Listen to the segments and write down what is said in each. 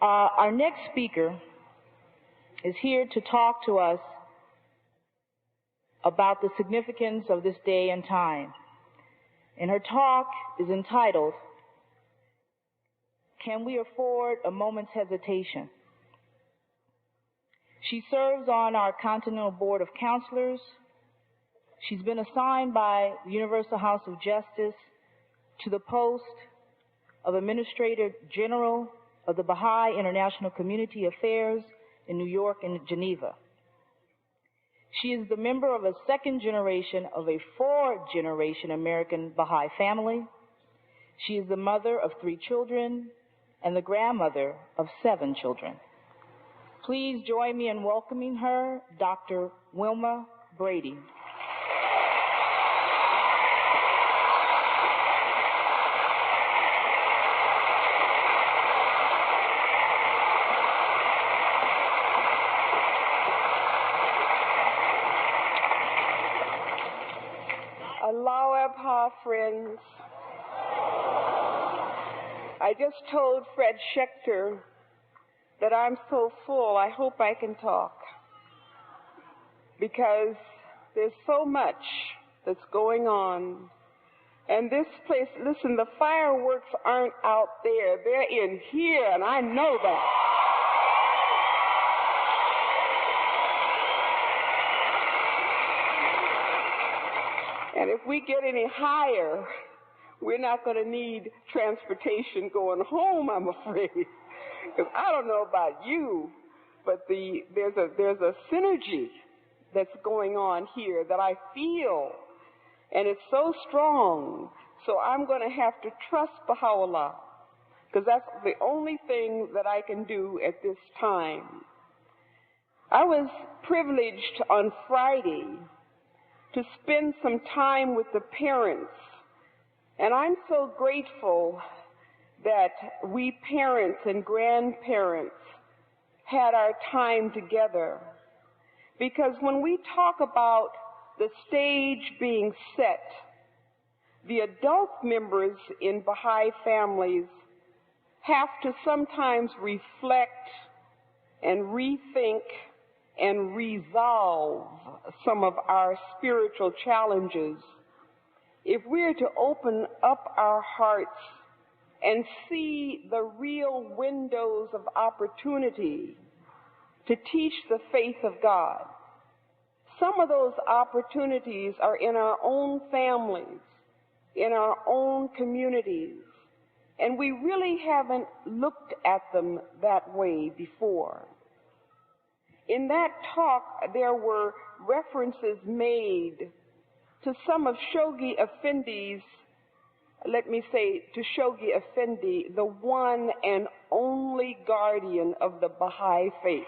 Our next speaker is here to talk to us about the significance of this day and time. And her talk is entitled, "Can We Afford a Moment's Hesitation?" She serves on our Continental Board of Counselors. She's been assigned by the Universal House of Justice to the post of Administrator General of the Baha'i International Community Affairs in New York and Geneva. She is the member of a second generation of a four-generation American Baha'i family. She is the mother of 3 children and the grandmother of 7 children. Please join me in welcoming her, Dr. Wilma Brady. Aloha, friends. I just told Fred Schechter that I'm so full, I hope I can talk. Because there's so much that's going on. And this place, listen, the fireworks aren't out there. They're in here, and I know that. And if we get any higher, we're not going to need transportation going home, I'm afraid. Because I don't know about you, but there's a synergy that's going on here that I feel, and it's so strong. So I'm going to have to trust Baha'u'llah, because that's the only thing that I can do at this time. I was privileged on Friday to spend some time with the parents. And I'm so grateful that we parents and grandparents had our time together. Because when we talk about the stage being set, the adult members in Baha'i families have to sometimes reflect and rethink and resolve some of our spiritual challenges. If we're to open up our hearts and see the real windows of opportunity to teach the faith of God, some of those opportunities are in our own families, in our own communities, and we really haven't looked at them that way before. In that talk, there were references made to some of Shoghi Effendi's, let me say, to Shoghi Effendi, the one and only guardian of the Baha'i faith.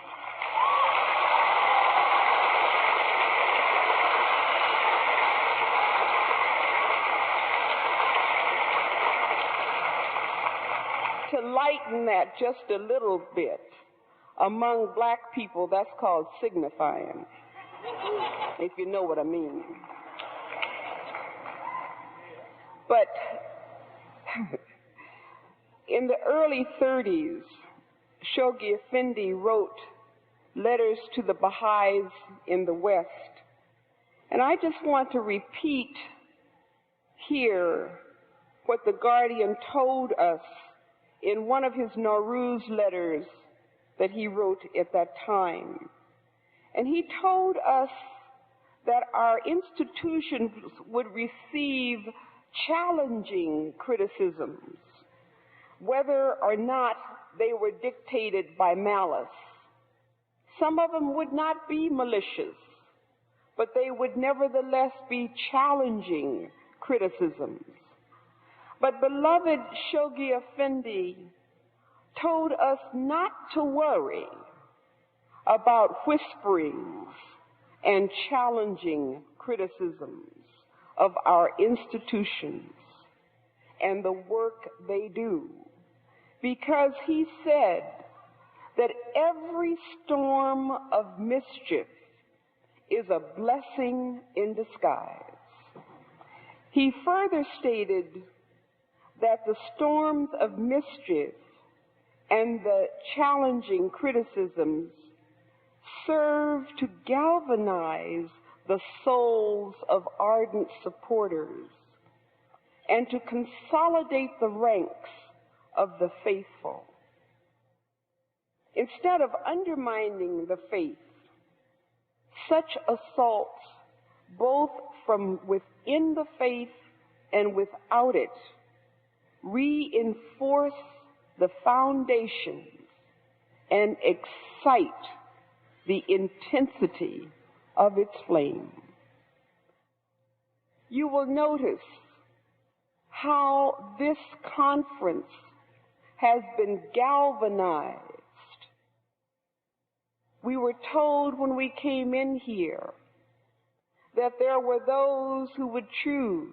To lighten that just a little bit, among black people, that's called signifying, if you know what I mean. But in the early 30s, Shoghi Effendi wrote letters to the Baha'is in the West. And I just want to repeat here what the Guardian told us in one of his Nowruz letters that he wrote at that time. And he told us that our institutions would receive challenging criticisms, whether or not they were dictated by malice. Some of them would not be malicious, but they would nevertheless be challenging criticisms. But beloved Shoghi Effendi told us not to worry about whisperings and challenging criticisms of our institutions and the work they do, because he said that every storm of mischief is a blessing in disguise. He further stated that the storms of mischief and the challenging criticisms serve to galvanize the souls of ardent supporters and to consolidate the ranks of the faithful. Instead of undermining the faith, such assaults, both from within the faith and without it, reinforce the foundations and excite the intensity of its flame. You will notice how this conference has been galvanized. We were told when we came in here that there were those who would choose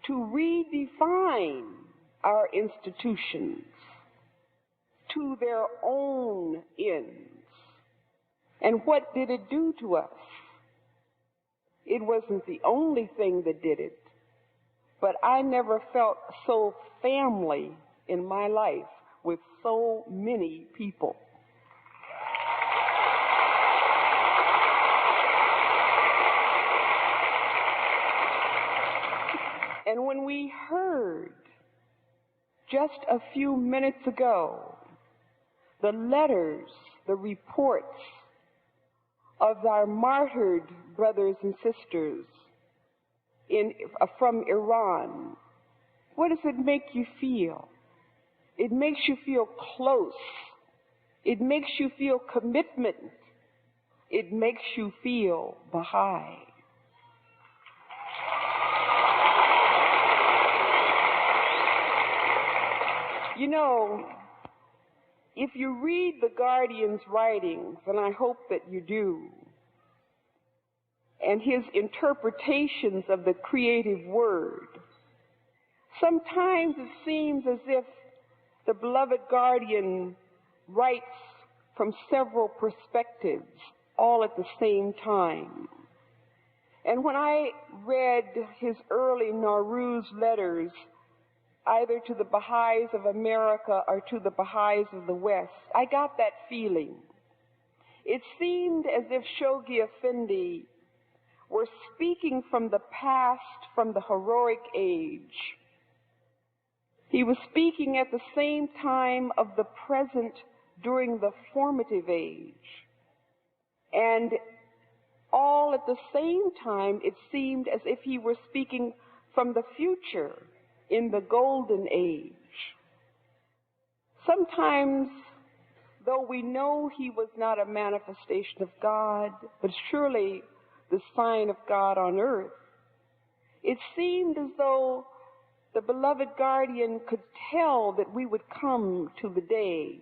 to redefine our institutions to their own ends. And what did it do to us? It wasn't the only thing that did it, but I never felt so family in my life with so many people. And when we heard just a few minutes ago the letters, the reports of our martyred brothers and sisters from Iran, what does it make you feel? It makes you feel close. It makes you feel commitment. It makes you feel Baha'i. You know, if you read the Guardian's writings, and I hope that you do, and his interpretations of the creative word, sometimes it seems as if the beloved Guardian writes from several perspectives all at the same time. And when I read his early Nowruz letters, either to the Baha'is of America or to the Baha'is of the West, I got that feeling. It seemed as if Shoghi Effendi were speaking from the past, from the heroic age. He was speaking at the same time of the present during the formative age. And all at the same time, it seemed as if he were speaking from the future in the golden age. Sometimes, though we know he was not a manifestation of God, but surely the sign of God on earth, it seemed as though the beloved Guardian could tell that we would come to the day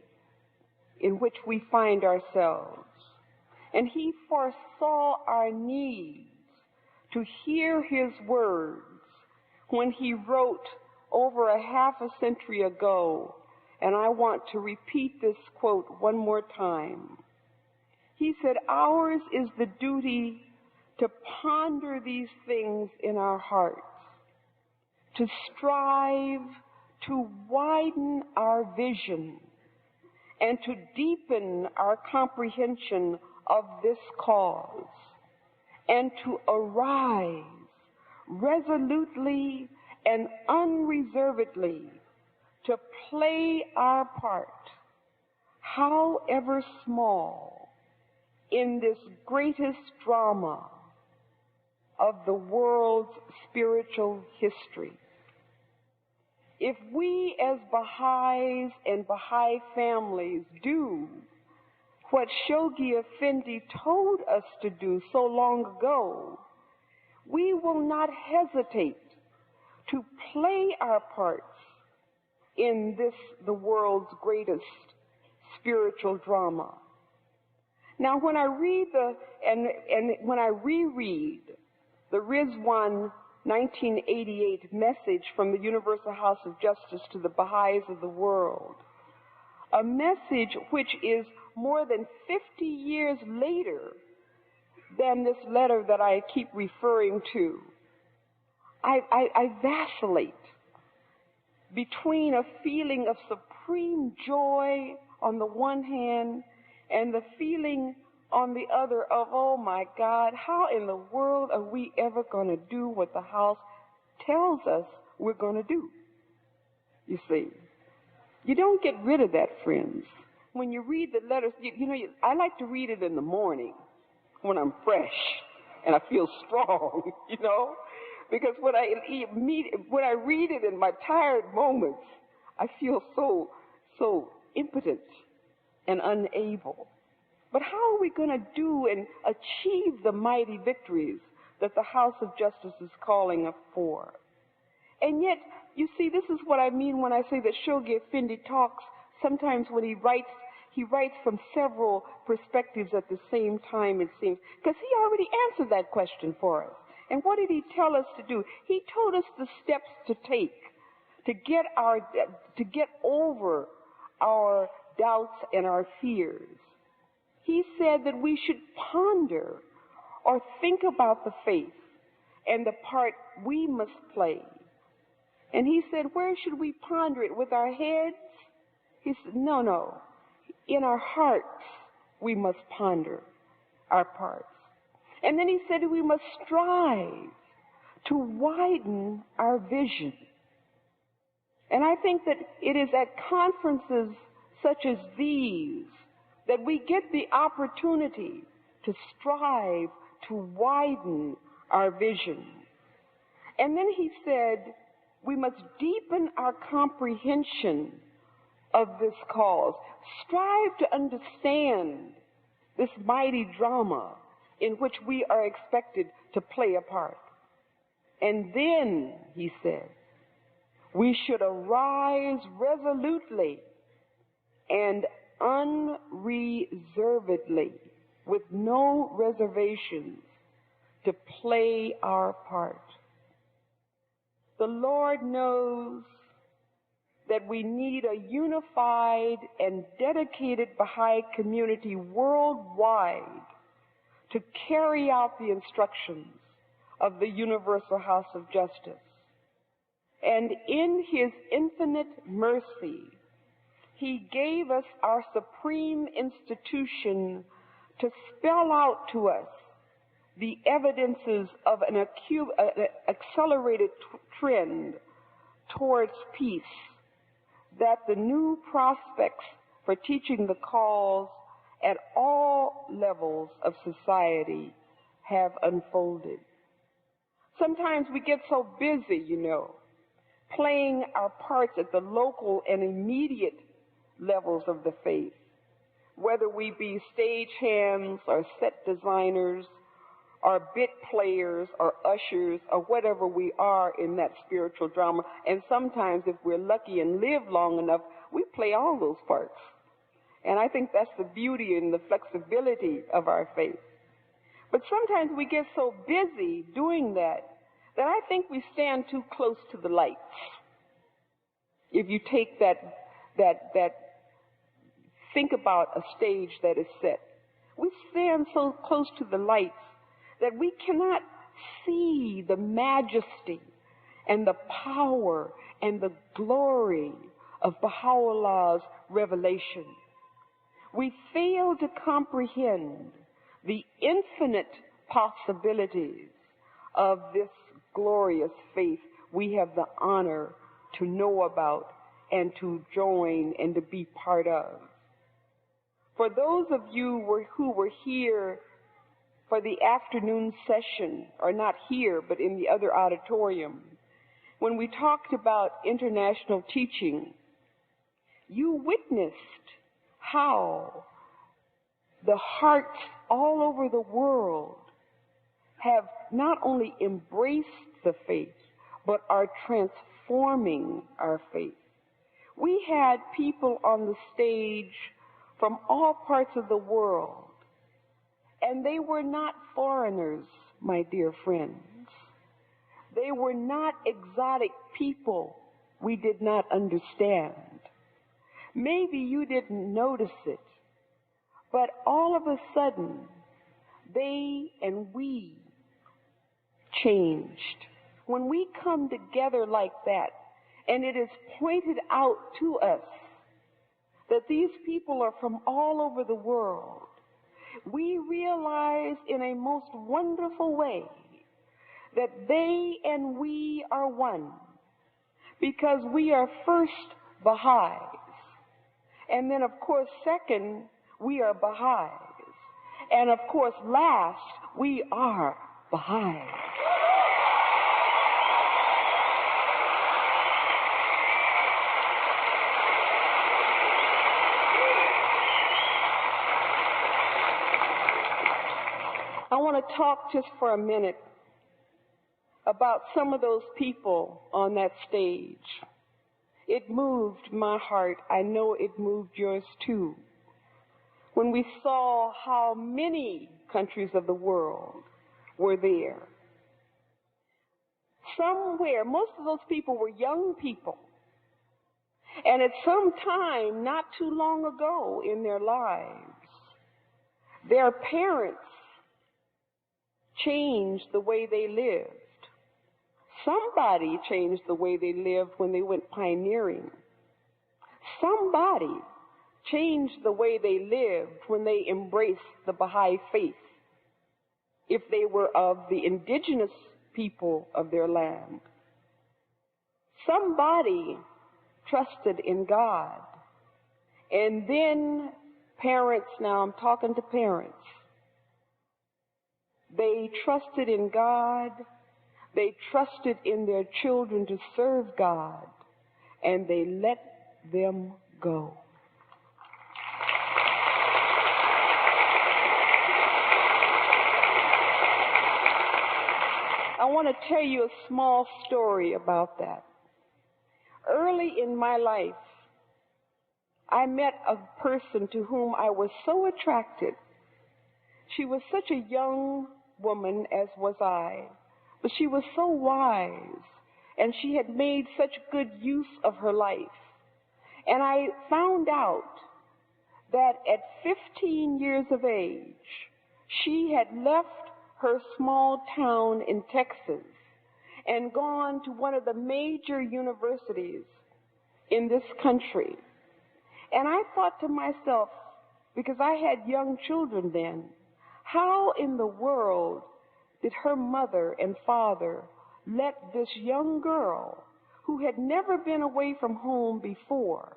in which we find ourselves. And he foresaw our needs to hear his words when he wrote over a half a century ago, and I want to repeat this quote one more time. He said, "Ours is the duty to ponder these things in our hearts, to strive to widen our vision, and to deepen our comprehension of this cause, and to arise resolutely and unreservedly to play our part, however small, in this greatest drama of the world's spiritual history." If we as Baha'is and Baha'i families do what Shoghi Effendi told us to do so long ago, we will not hesitate to play our parts in this, the world's greatest spiritual drama. Now, when I read when I reread the Rizwan 1988 message from the Universal House of Justice to the Baha'is of the world, a message which is more than 50 years later than this letter that I keep referring to, I vacillate between a feeling of supreme supreme joy on the one hand and the feeling on the other of, oh my God, how in the world are we ever going to do what the house tells us we're going to do? You see, you don't get rid of that, friends. When you read the letters, I like to read it in the morning when I'm fresh and I feel strong, because when I read it in my tired moments, I feel so impotent and unable. But how are we going to do and achieve the mighty victories that the House of Justice is calling us for? And yet, you see, this is what I mean when I say that Shoghi Effendi talks sometimes when he writes from several perspectives at the same time, it seems, because he already answered that question for us. And what did he tell us to do? He told us the steps to take to get over our doubts and our fears. He said that we should ponder or think about the faith and the part we must play. And he said, where should we ponder it? With our heads? He said, no. In our hearts, we must ponder our parts. And then he said we must strive to widen our vision. And I think that it is at conferences such as these that we get the opportunity to strive to widen our vision. And then he said we must deepen our comprehension of this cause. Strive to understand this mighty drama in which we are expected to play a part. And then, he said, we should arise resolutely and unreservedly, with no reservations, to play our part. The Lord knows that we need a unified and dedicated Baha'i community worldwide to carry out the instructions of the Universal House of Justice. And in His infinite mercy, He gave us our supreme institution to spell out to us the evidences of an accelerated trend towards peace, that the new prospects for teaching the cause at all levels of society have unfolded. Sometimes we get so busy, playing our parts at the local and immediate levels of the faith, whether we be stagehands or set designers or bit players or ushers or whatever we are in that spiritual drama. And sometimes, if we're lucky and live long enough, we play all those parts. And I think that's the beauty and the flexibility of our faith. But sometimes we get so busy doing that I think we stand too close to the lights. If you take think about a stage that is set. We stand so close to the lights that we cannot see the majesty and the power and the glory of Baha'u'llah's revelation. We fail to comprehend the infinite possibilities of this glorious faith we have the honor to know about and to join and to be part of. For those of you who were here for the afternoon session, or not here, but in the other auditorium, when we talked about international teaching, you witnessed how the hearts all over the world have not only embraced the faith, but are transforming our faith. We had people on the stage from all parts of the world, and they were not foreigners, my dear friends. They were not exotic people we did not understand. Maybe you didn't notice it, but all of a sudden, they and we changed. When we come together like that, and it is pointed out to us that these people are from all over the world, we realize in a most wonderful way that they and we are one, because we are first Baha'is. And then, of course, second, we are Baha'is. And, of course, last, we are Baha'is. I want to talk just for a minute about some of those people on that stage. It moved my heart. I know it moved yours too. When we saw how many countries of the world were there. Somewhere, most of those people were young people. And at some time, not too long ago in their lives, their parents changed the way they lived. Somebody changed the way they lived when they went pioneering. Somebody changed the way they lived when they embraced the Baha'i faith, if they were of the indigenous people of their land. Somebody trusted in God. And then parents, now I'm talking to parents, they trusted in God, they trusted in their children to serve God, and they let them go. I want to tell you a small story about that. Early in my life, I met a person to whom I was so attracted. She was such a young woman, as was I, but she was so wise, and she had made such good use of her life. And I found out that at 15 years of age, she had left her small town in Texas and gone to one of the major universities in this country. And I thought to myself, because I had young children then, how in the world did her mother and father let this young girl, who had never been away from home before,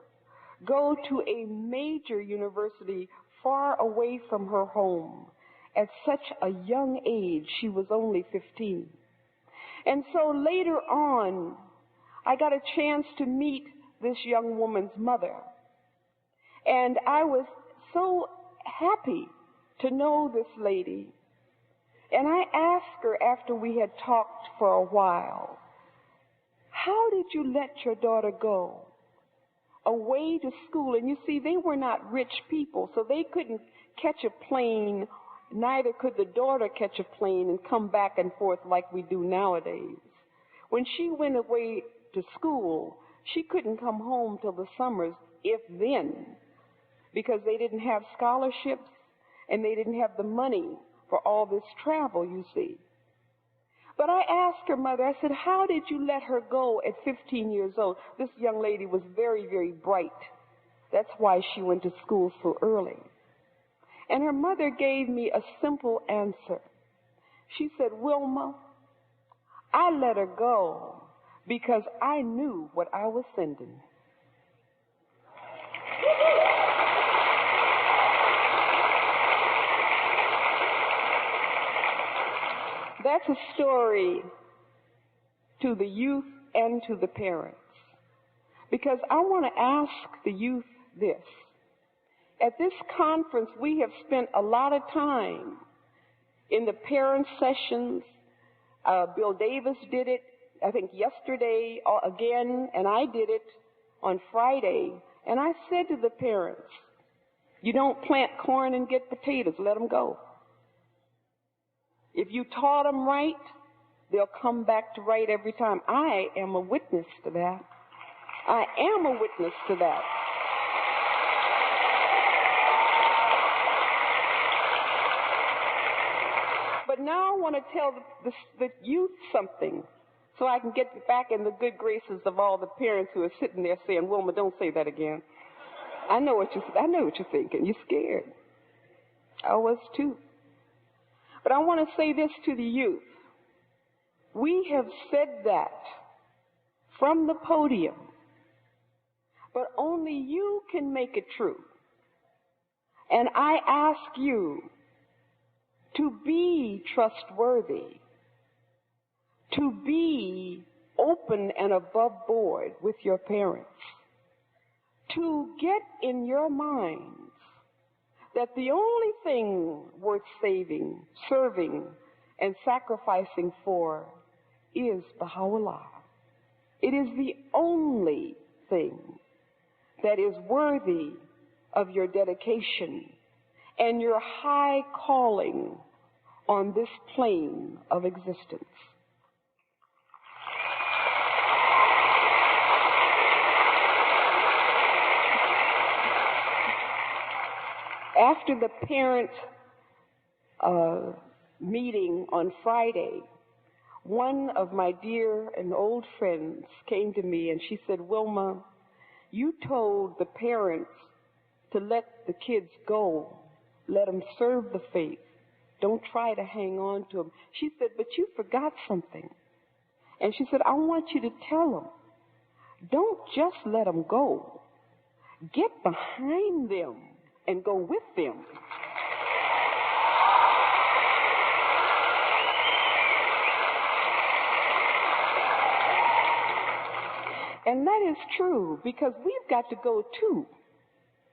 go to a major university far away from her home at such a young age? She was only 15. And so later on, I got a chance to meet this young woman's mother. And I was so happy to know this lady. And I asked her after we had talked for a while, how did you let your daughter go away to school? And you see, they were not rich people, so they couldn't catch a plane. Neither could the daughter catch a plane and come back and forth like we do nowadays. When she went away to school, she couldn't come home till the summers, if then, because they didn't have scholarships and they didn't have the money for all this travel, you see. But I asked her mother, I said, how did you let her go at 15 years old? This young lady was very, very bright. That's why she went to school so early. And her mother gave me a simple answer. She said, Wilma, I let her go because I knew what I was sending. That's a story to the youth and to the parents. Because I want to ask the youth this. At this conference, we have spent a lot of time in the parent sessions. Bill Davis did it, I think, yesterday again, and I did it on Friday. And I said to the parents, you don't plant corn and get potatoes, let them go. If you taught them right, they'll come back to right every time. I am a witness to that. I am a witness to that. But now I want to tell the youth something so I can get back in the good graces of all the parents who are sitting there saying, Wilma, don't say that again. I know what you're thinking. You're scared. I was too. But I want to say this to the youth. We have said that from the podium, but only you can make it true. And I ask you to be trustworthy, to be open and above board with your parents, to get in your minds that the only thing worth saving, serving, and sacrificing for is Baha'u'llah. It is the only thing that is worthy of your dedication and your high calling on this plane of existence. After the parent meeting on Friday, one of my dear and old friends came to me and she said, Wilma, you told the parents to let the kids go, let them serve the faith. Don't try to hang on to them. She said, but you forgot something. And she said, I want you to tell them, don't just let them go. Get behind them and go with them. And that is true, because we've got to go too.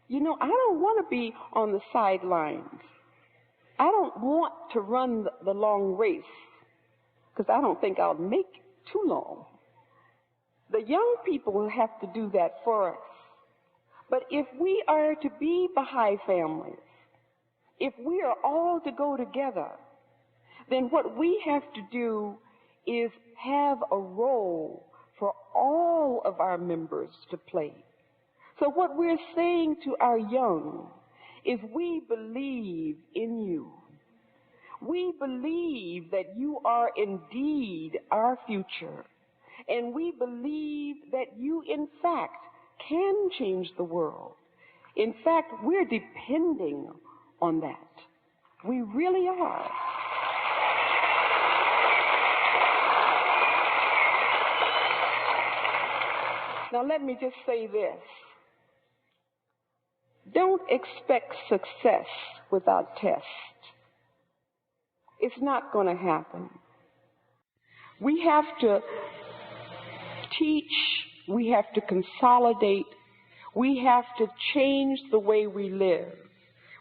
You know, I don't want to be on the sidelines. I don't want to run the long race, because I don't think I'll make it too long. The young people will have to do that for us. But if we are to be Baha'i families, if we are all to go together, then what we have to do is have a role for all of our members to play. So what we're saying to our young is we believe in you. We believe that you are indeed our future. And we believe that you, in fact, can change the world. In fact, we're depending on that. We really are. Now let me just say this. Don't expect success without test. It's not going to happen. We have to teach. We have to consolidate. We have to change the way we live.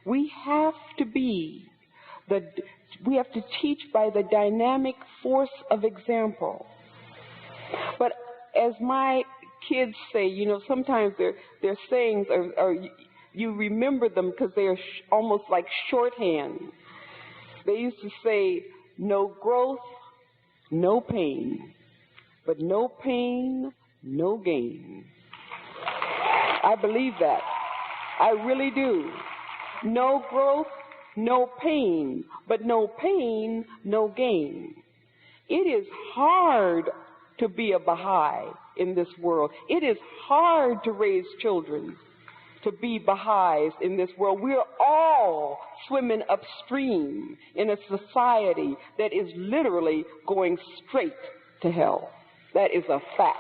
We have to teach by the dynamic force of example. But as my kids say, you know, sometimes their sayings are you remember them because they are almost like shorthand. They used to say, no growth, no pain. But no pain, no gain. I believe that. I really do. No growth, no pain. But no pain, no gain. It is hard to be a Baha'i in this world. It is hard to raise children to be Baha'is in this world. We're all swimming upstream in a society that is literally going straight to hell. That is a fact.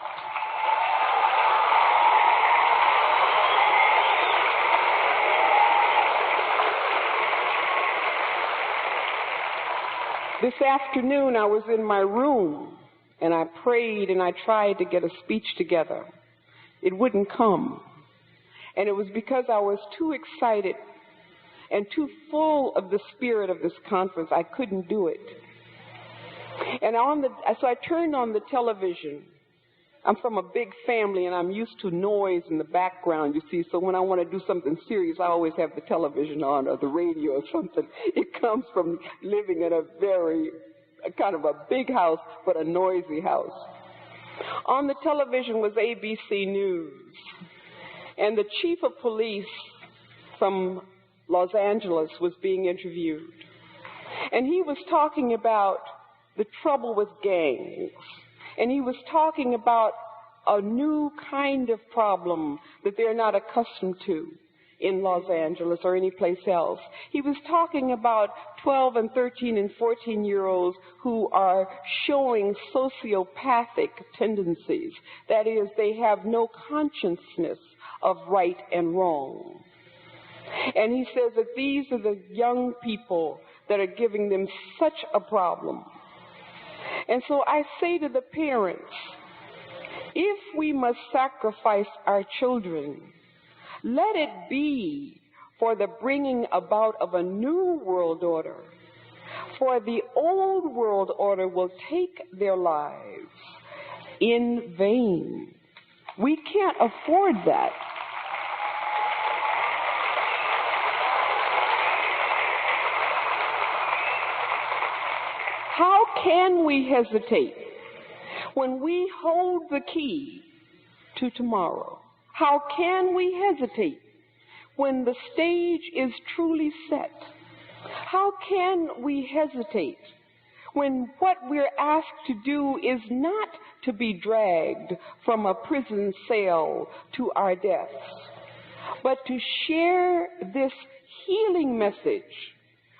This afternoon I was in my room and I prayed and I tried to get a speech together. It wouldn't come. And it was because I was too excited and too full of the spirit of this conference. I couldn't do it. And so I turned on the television. I'm from a big family and I'm used to noise in the background, you see. So when I want to do something serious, I always have the television on or the radio or something. It comes from living in a kind of a big house, but a noisy house. On the television was ABC News. And the chief of police from Los Angeles was being interviewed. And he was talking about the trouble with gangs. And he was talking about a new kind of problem that they're not accustomed to in Los Angeles or any place else. He was talking about 12 and 13 and 14-year-olds who are showing sociopathic tendencies. That is, they have no consciousness of right and wrong. And he says that these are the young people that are giving them such a problem. And so I say to the parents, if we must sacrifice our children, let it be for the bringing about of a new world order. For the old world order will take their lives in vain. We can't afford that. How can we hesitate when we hold the key to tomorrow? How can we hesitate when the stage is truly set? How can we hesitate when what we're asked to do is not to be dragged from a prison cell to our deaths, but to share this healing message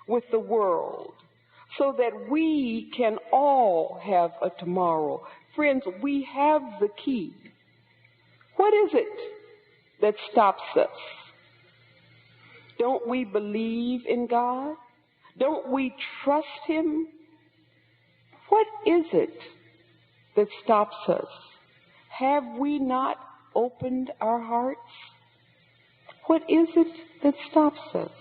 with the world so that we can all have a tomorrow? Friends, we have the key. What is it that stops us? Don't we believe in God? Don't we trust Him? What is it that stops us? Have we not opened our hearts? What is it that stops us?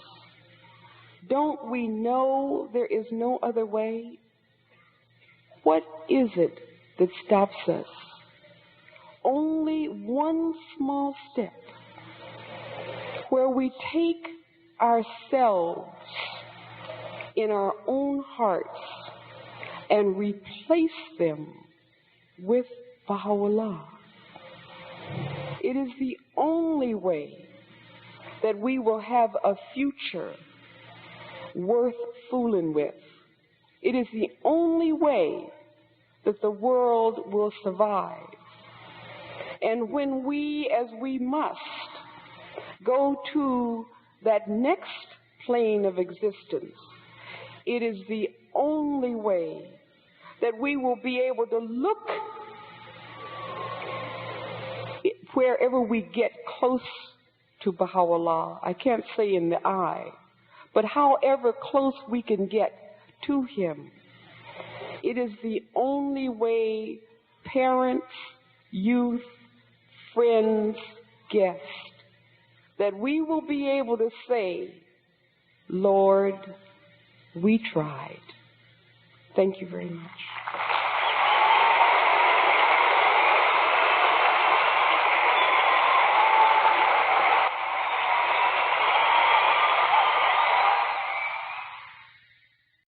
Don't we know there is no other way? What is it that stops us? Only one small step where we take ourselves in our own hearts and replace them with Baha'u'llah. It is the only way that we will have a future worth fooling with. It is the only way that the world will survive. And when we, as we must, go to that next plane of existence, it is the only way that we will be able to look wherever we get close to Baha'u'llah. I can't say in the eye, but however close we can get to Him. It is the only way, parents, youth, friends, guests, that we will be able to say, Lord, we tried. Thank you very much.